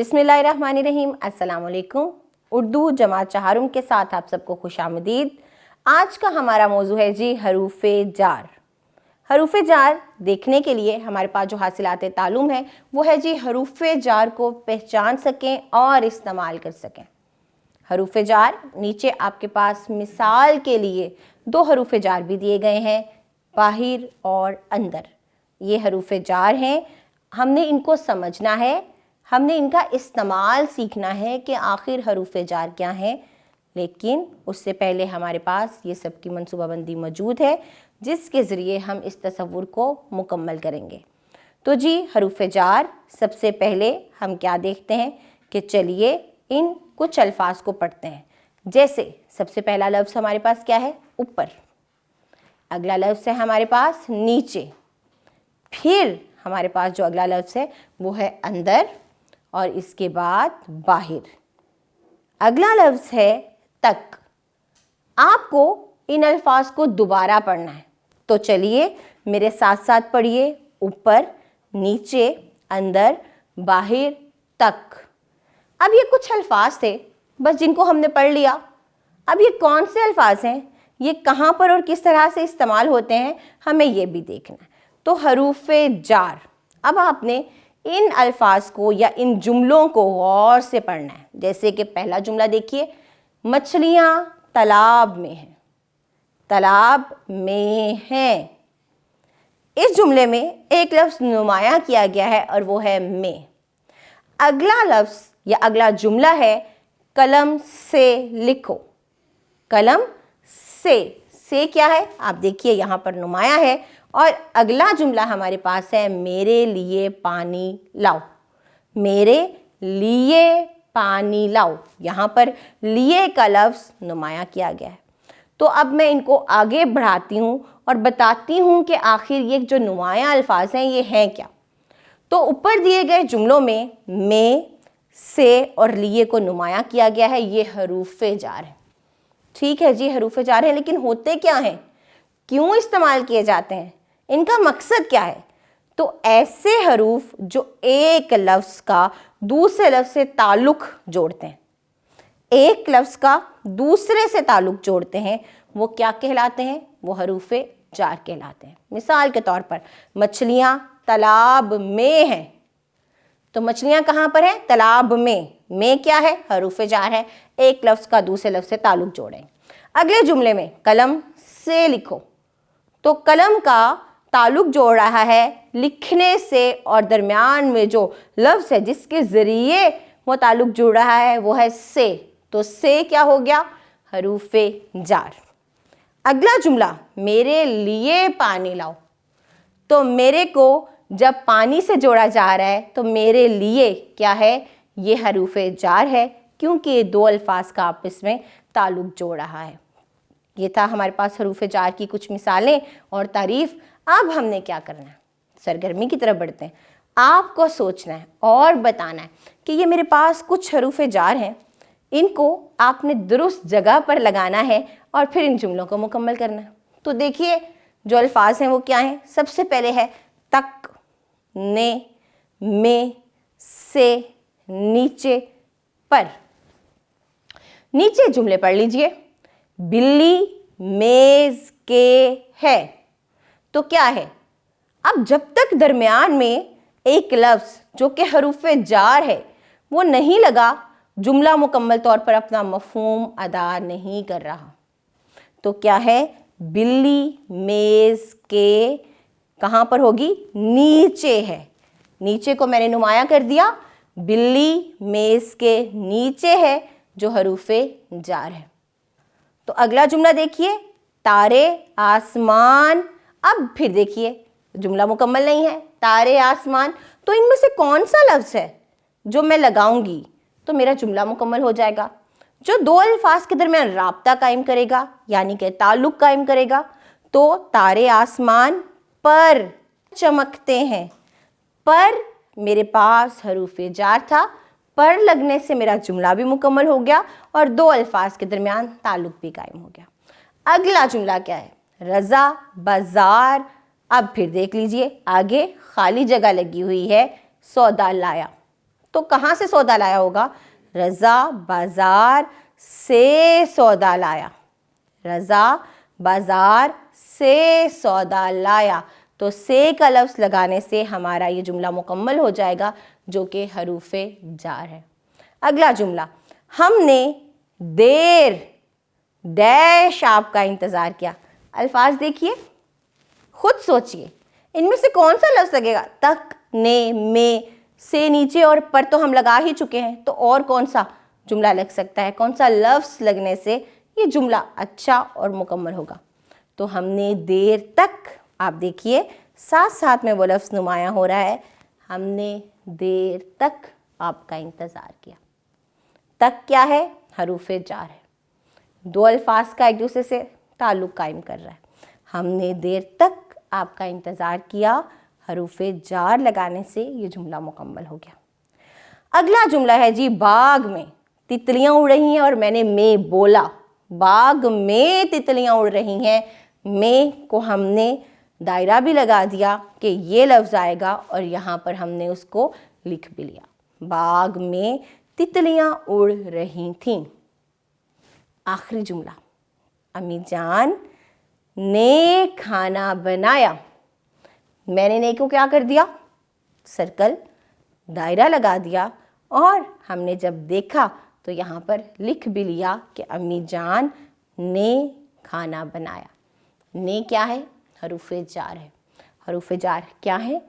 बिस्मिल्लाहिर्रहमानिर्रहीम। अस्सलाम वालेकुम। उर्दू जमात चहारुम के साथ आप सबको खुशामदीद। आज का हमारा मौजू है जी हरूफ़े जार। हरूफ़े जार देखने के लिए हमारे पास जो हासिलात तालुम है वो है जी हरूफ़े जार को पहचान सकें और इस्तेमाल कर सकें। हरूफ़े जार नीचे आपके पास मिसाल के लिए दो हरूफ़े जार भी दिए गए हैं, बाहिर और अंदर। ये हरूफ़े जार हैं, हमने इनको समझना है, हमने इनका इस्तेमाल सीखना है कि आखिर हरूफ़े जार क्या हैं। लेकिन उससे पहले हमारे पास ये सब की मनसूबाबंदी मौजूद है जिसके ज़रिए हम इस तसव्वुर को मुकम्मल करेंगे। तो जी हरूफ़े जार सबसे पहले हम क्या देखते हैं कि चलिए इन कुछ अल्फाज को पढ़ते हैं। जैसे सबसे पहला लफ्ज़ हमारे पास क्या है? ऊपर। अगला लफ्ज़ है हमारे पास नीचे। फिर हमारे पास जो अगला लफ्ज़ है वो है अंदर और इसके बाद बाहिर। अगला लफ्ज़ है तक। आपको इन अल्फाज को दोबारा पढ़ना है, तो चलिए मेरे साथ साथ पढ़िए। ऊपर, नीचे, अंदर, बाहिर, तक। अब ये कुछ अल्फाज थे बस जिनको हमने पढ़ लिया। अब ये कौन से अल्फाज हैं, ये कहाँ पर और किस तरह से इस्तेमाल होते हैं, हमें ये भी देखना है। तो हरूफ़े जार, अब आपने इन अल्फाज को या इन जुमलों को गौर से पढ़ना है। जैसे कि पहला जुमला देखिए, मछलियाँ तालाब में हैं। तालाब में हैं। इस जुमले में एक लफ्ज़ नुमाया किया गया है और वो है में। अगला लफ्ज़ या अगला जुमला है कलम से लिखो। कलम से क्या है आप देखिए यहाँ पर नुमाया है। और अगला जुमला हमारे पास है मेरे लिए पानी लाओ। मेरे लिए पानी लाओ, यहाँ पर लिए का लफ्ज़ नुमाया किया गया है। तो अब मैं इनको आगे बढ़ाती हूँ और बताती हूँ कि आखिर ये जो नुमाया अल्फाज हैं ये हैं क्या। तो ऊपर दिए गए जुमलों में से और लिए को नुमाया किया गया है, ये हरूफ़े जार है। ठीक है जी, हरूफ़े जार है, लेकिन होते क्या हैं, क्यों इस्तेमाल किए जाते हैं, इनका मकसद क्या है? तो ऐसे हरूफ जो एक लफ्ज़ का दूसरे लफ्ज़ से ताल्लुक़ जोड़ते हैं, एक लफ्ज़ का दूसरे से ताल्लुक़ जोड़ते हैं, वो क्या कहलाते हैं? वो हरूफ़े जार कहलाते हैं। मिसाल के तौर पर मछलियाँ तालाब में हैं, तो मछलियाँ कहाँ पर हैं? तालाब में क्या है? हरूफ़े जार है, एक लफ्ज़ का दूसरे लफ्ज़ से ताल्लुक़ जोड़ें। अगले जुमले में कलम से लिखो, तो कलम का ताल्लुक़ जोड़ रहा है लिखने से और दरमियान में जो लफ्ज़ है जिसके ज़रिए वो ताल्लुक़ जुड़ रहा है वो है से। तो से क्या हो गया? हरूफ़े जार। अगला जुमला मेरे लिए पानी लाओ, तो मेरे को जब पानी से जोड़ा जा रहा है तो मेरे लिए क्या है? ये हरूफ़े जार है, क्योंकि ये दो अल्फाज का आपस में ताल्लुक़ जोड़ रहा है। ये था हमारे पास हरूफ़े जार की कुछ मिसालें और तारीफ़। अब हमने क्या करना है, सरगर्मी की तरफ बढ़ते हैं। आपको सोचना है और बताना है कि ये मेरे पास कुछ हरूफ़े जार हैं, इनको आपने दुरुस्त जगह पर लगाना है और फिर इन जुमलों को मुकम्मल करना है। तो देखिए जो अल्फाज हैं वो क्या हैं। सबसे पहले है तक, ने, में, से, नीचे, पर। नीचे जुमले पढ़ लीजिए। बिल्ली मेज़ के है, तो क्या है? अब जब तक दरमियान में एक लफ्ज़ जो कि हरूफ़े जार है वो नहीं लगा, जुमला मुकम्मल तौर पर अपना मफ़हूम अदा नहीं कर रहा। तो क्या है? बिल्ली मेज़ के कहाँ पर होगी? नीचे है। नीचे को मैंने नुमाया कर दिया, बिल्ली मेज़ के नीचे है जो हरूफ़े जार है। तो अगला जुमला देखिए, तारे आसमान। अब फिर देखिए जुमला मुकम्मल नहीं है, तारे आसमान, तो इनमें से कौन सा लफ्ज़ है जो मैं लगाऊंगी तो मेरा जुमला मुकम्मल हो जाएगा, जो दो अल्फाज के दरमियान राब्ता कायम करेगा यानी कि ताल्लुक़ कायम करेगा। तो तारे आसमान पर चमकते हैं। पर मेरे पास हरूफ़े जार था, पर लगने से मेरा जुमला भी मुकम्मल हो गया और दो अल्फाज के दरमियान ताल्लुक़ भी कायम हो गया। अगला जुमला क्या है? रज़ा बाज़ार। अब फिर देख लीजिए आगे खाली जगह लगी हुई है, सौदा लाया। तो कहाँ से सौदा लाया होगा? रज़ा बाज़ार से सौदा लाया। रज़ा बाज़ार से सौदा लाया। तो से का लफ्ज़ लगाने से हमारा ये जुमला मुकम्मल हो जाएगा, जो कि हरूफ़े जार है। अगला जुमला, हमने देर डैश आपका इंतज़ार किया। अल्फाज देखिए, खुद सोचिए, इनमें से कौन सा लफ्ज़ लगेगा? तक, ने, में, से नीचे और पर तो हम लगा ही चुके हैं, तो और कौन सा जुमला लग सकता है? कौन सा लफ्ज़ लगने से ये जुमला अच्छा और मुकम्मल होगा? तो हमने देर तक, आप देखिए साथ साथ में वो लफ्ज़ नुमायाँ हो रहा है, हमने देर तक आपका इंतज़ार किया। तक क्या है? हरूफ़े जार है। दो अल्फाज का एक दूसरे से ताल्लुक़ कायम कर रहा है। हमने देर तक आपका इंतज़ार किया, हरूफ़े जार लगाने से ये जुमला मुकम्मल हो गया। अगला जुमला है जी, बाग में तितलियाँ उड़ रही हैं और मैंने में बोला। बाग में तितलियाँ उड़ रही हैं, में को हमने दायरा भी लगा दिया कि ये लफ्ज़ आएगा और यहाँ पर हमने उसको लिख भी लिया। बाग में तितलियाँ उड़ रही थीं। आखिरी जुमला, अम्मी जान ने खाना बनाया। मैंने ने को क्या कर दिया? सर्कल, दायरा लगा दिया और हमने जब देखा तो यहाँ पर लिख भी लिया कि अम्मी जान ने खाना बनाया। ने क्या है? हरूफ़े जार है। हरूफ़े जार क्या है?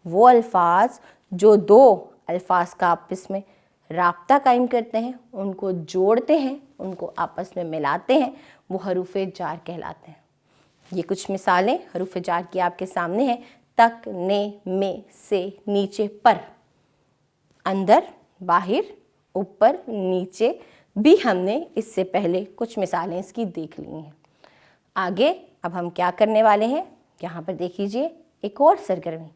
वो अल्फाज जो दो अल्फाज का आपस में राब्ता कायम करते हैं, उनको जोड़ते हैं, उनको आपस में मिलाते हैं, वो हरूफ़े जार कहलाते हैं। ये कुछ मिसालें हरूफ़े जार की आपके सामने हैं। तक, ने, में, से, नीचे, पर, अंदर, बाहर, ऊपर, नीचे भी हमने इससे पहले कुछ मिसालें इसकी देख ली हैं। आगे अब हम क्या करने वाले हैं? यहाँ पर देख लीजिए एक और सरगर्मी।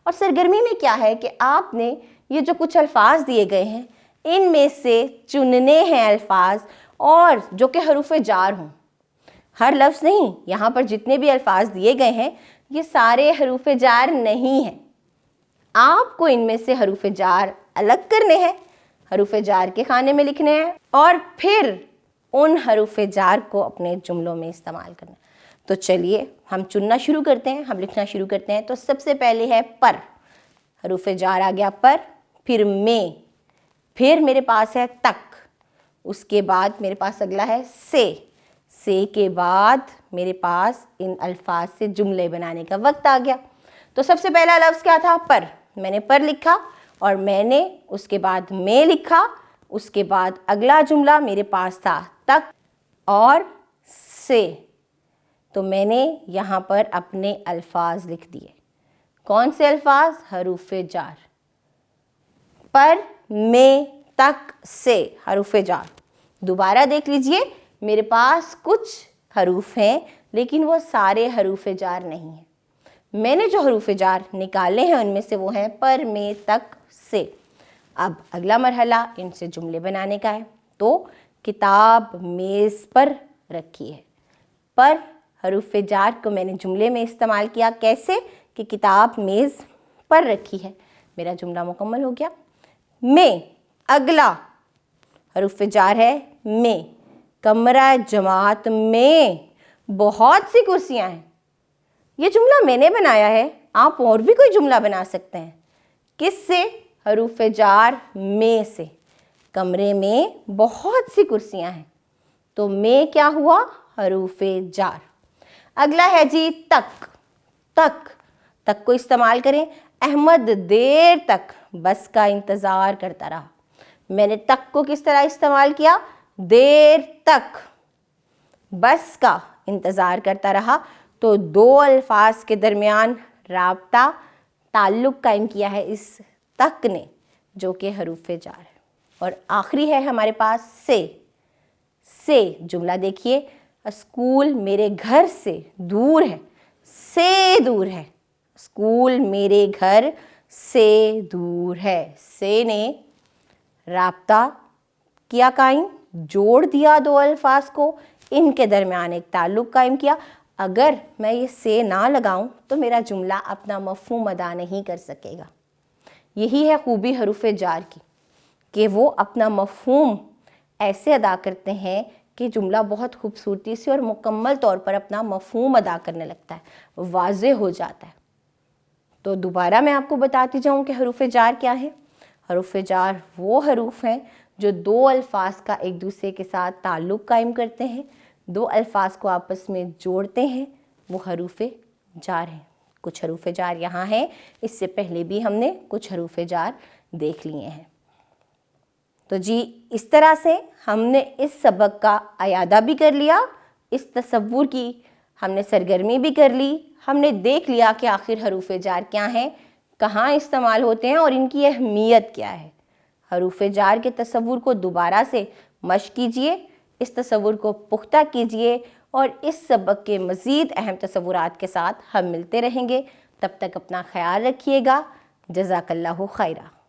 और सरगर्मी में क्या है कि आपने ये जो कुछ अल्फाज दिए गए हैं, इनमें से चुनने हैं अल्फाज और जो कि हरूफ़े जार हों। हर लफ्ज़ नहीं, यहाँ पर जितने भी अल्फाज दिए गए हैं ये सारे हरूफ़े जार नहीं हैं। आपको इनमें से हरूफ़े जार अलग करने हैं, हरूफ़े जार के खाने में लिखने हैं और फिर उन हरूफ़े जार को अपने जुमलों में इस्तेमाल करना है। तो चलिए हम चुनना शुरू करते हैं, हम लिखना शुरू करते हैं। तो सबसे पहले है पर, हरूफ़े जार आ गया पर, फिर में, फिर मेरे पास है तक, उसके बाद मेरे पास अगला है से के बाद मेरे पास इन अल्फाज से जुमले बनाने का वक्त आ गया। तो सबसे पहला लफ्ज़ क्या था? पर। मैंने पर लिखा और मैंने उसके बाद में लिखा, उसके बाद अगला जुमला मेरे पास था तक और से। तो मैंने यहाँ पर अपने अल्फाज लिख दिए। कौन से अल्फाज? हरूफ़े जार। पर, में, तक, से, हरूफ़े जार। दोबारा देख लीजिए, मेरे पास कुछ हरूफ हैं लेकिन वो सारे हरूफ़े जार नहीं हैं। मैंने जो हरूफ़े जार निकाले हैं उनमें से वो हैं पर, में, तक, से। अब अगला मरहला इनसे जुमले बनाने का है। तो किताब मेज़ पर रखी है। पर हरूफ़े जार को मैंने जुमले में इस्तेमाल किया। कैसे? कि किताब मेज़ पर रखी है। मेरा जुमला मुकम्मल हो गया। में, अगला हरूफ़े जार है में। कमरा जमात में बहुत सी कुर्सियाँ हैं। ये जुमला मैंने बनाया है, आप और भी कोई जुमला बना सकते हैं। किससे? हरूफ़े जार में से। कमरे में बहुत सी कुर्सियाँ हैं, तो में क्या हुआ? हरूफ़े जार। अगला है जी तक। तक को इस्तेमाल करें। अहमद देर तक बस का इंतज़ार करता रहा। मैंने तक को किस तरह इस्तेमाल किया? देर तक बस का इंतज़ार करता रहा। तो दो अल्फाज के दरमियान राब्ता, ताल्लुक़ कायम किया है इस तक ने, जो कि हरूफ़े जार है। और आखिरी है हमारे पास से। जुमला देखिए, स्कूल मेरे घर से दूर है। से दूर है। स्कूल मेरे घर से दूर है। से ने राब्ता किया कायम, जोड़ दिया दो अल्फाज को, इनके दरमियान एक ताल्लुक़ कायम किया। अगर मैं ये से ना लगाऊं तो मेरा जुमला अपना मफ़हूम अदा नहीं कर सकेगा। यही है खूबी हरूफ़े जार की। کہ وہ اپنا مفہوم ایسے ادا کرتے ہیں کہ جملہ بہت خوبصورتی سے اور مکمل طور پر اپنا مفہوم ادا کرنے لگتا ہے، واضح ہو جاتا ہے۔ تو دوبارہ میں آپ کو بتاتی جاؤں کہ حروف جار کیا ہے۔ حروف جار وہ حروف ہیں جو دو الفاظ کا ایک دوسرے کے ساتھ تعلق قائم کرتے ہیں، دو الفاظ کو آپس میں جوڑتے ہیں، وہ حروف جار ہیں۔ کچھ حروف جار یہاں ہیں، اس سے پہلے بھی ہم نے کچھ حروف جار دیکھ لیے ہیں۔ تو جی اس طرح سے ہم نے اس سبق کا اعادہ بھی کر لیا، اس تصور کی ہم نے سرگرمی بھی کر لی، ہم نے دیکھ لیا کہ آخر حروف جار کیا ہیں، کہاں استعمال ہوتے ہیں اور ان کی اہمیت کیا ہے۔ حروف جار کے تصور کو دوبارہ سے مشق کیجئے، اس تصور کو پختہ کیجئے، اور اس سبق کے مزید اہم تصورات کے ساتھ ہم ملتے رہیں گے۔ تب تک اپنا خیال رکھیے گا۔ جزاک اللہ خیرہ۔